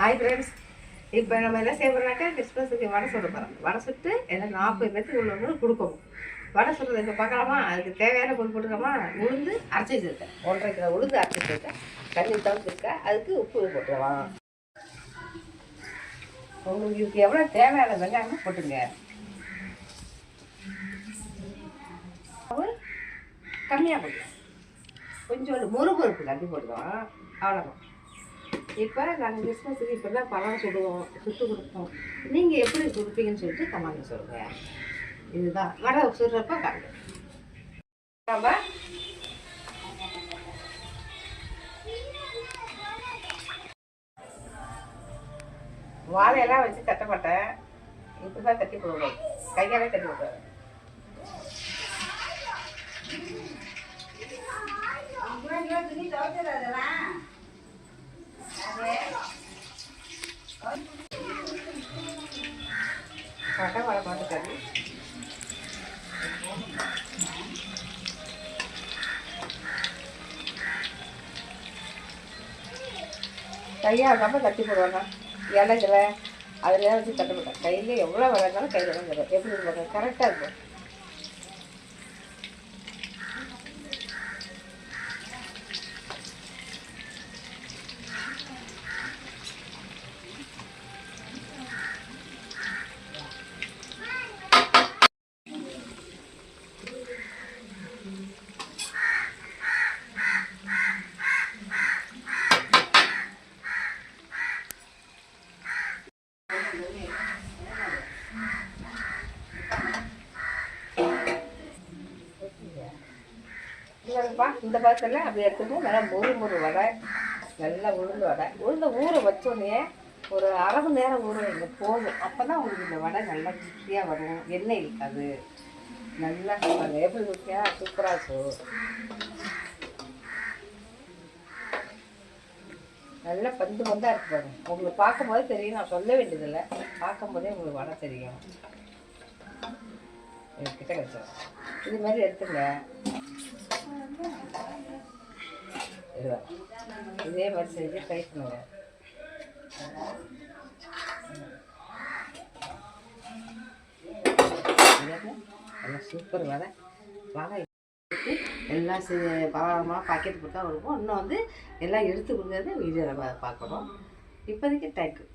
Hi friends, இப்போ நம்ம என்ன செய்ய போகிறோம்னாக்கா கிறிஸ்மஸுக்கு வடை சுட போகிறோம். வடை சுட்டு எல்லாம் 40 பேருக்கு உள்ளவங்களுக்கு கொடுக்கணும். வடை சுடுறது இப்போ பார்க்கலாமா? அதுக்கு தேவையான பொருள் போட்டுக்கலாமா? உளுந்து அரைச்சி வச்சுருக்கேன், 1.5 கிலோ உளுந்து அரைச்சி வச்சுருக்கேன். தண்ணி தவிர்த்துருக்கேன். அதுக்கு உப்பு போட்டுக்கலாம். உங்களுக்கு எவ்வளோ தேவையான வெங்காயமும் போட்டுங்க. கம்மியாக போட்டுக்கலாம். கொஞ்சோண்டு முறுமுறுப்பு கட்டி போட்டுக்கலாம். அவ்வளோதான். இப்போ நாங்கள் கிறிஸ்மஸுக்கு இப்போ தான் பழம் சுடுவோம், சுட்டு கொடுப்போம். நீங்கள் எப்படி கொடுப்பீங்கன்னு சொல்லிட்டு கமெண்ட் சொல்லுங்கள். இதுதான் வடை சுடுறப்ப காட்டு. நம்ம வாழையெல்லாம் வச்சு தட்ட மாட்டேன். இப்படி தான் தட்டி போடுவோம், கையாலே தட்டி விடுவேன். வடை பார்த்துக்காது. கையாக இருக்காமல் தட்டி போடுவாங்க. இலைகளை அதில் வச்சு தட்ட மாட்டேன். கையில் எவ்வளோ வளர்ந்தாலும் கையில் தான் தரும். எப்படி இருப்பாங்க? கரெக்டாக இருக்கும். இந்த பாத்திரத்தில் அப்படி எடுத்துட்டு நல்லா முறு வடை, நல்லா உளுந்து வடை. உளுந்த ஊற வச்சோடனே ஒரு அரை மணி நேரம் ஊற வைங்க போதும். அப்போ தான் உங்களுக்கு இந்த வடை நல்லா ருசியாக வரும். எண்ணெய் இருக்காது. நல்லா அது எப்படி ருசியாக சூப்பராக இருக்கும். நல்லா பந்து பந்தாக இருக்கு பாருங்க. உங்களுக்கு பார்க்கும்போது தெரியும், நான் சொல்ல வேண்டியதில்லை. பார்க்கும்போதே உங்களுக்கு வடை தெரியும். கிட்ட கிடைச்சோம். இது மாதிரி எடுத்துங்க. இதே மாதிரி செஞ்சு ட்ரை பண்ணுங்க. நல்லா சூப்பர் வடை. வடை எல்லாம் பலமாக பாக்கெட் போட்டா இருக்கும். இன்னும் வந்து எல்லாம் எடுத்து கொடுக்குறது வீடியோவில் பார்க்கணும். இப்போதைக்கு தேங்க்யூ.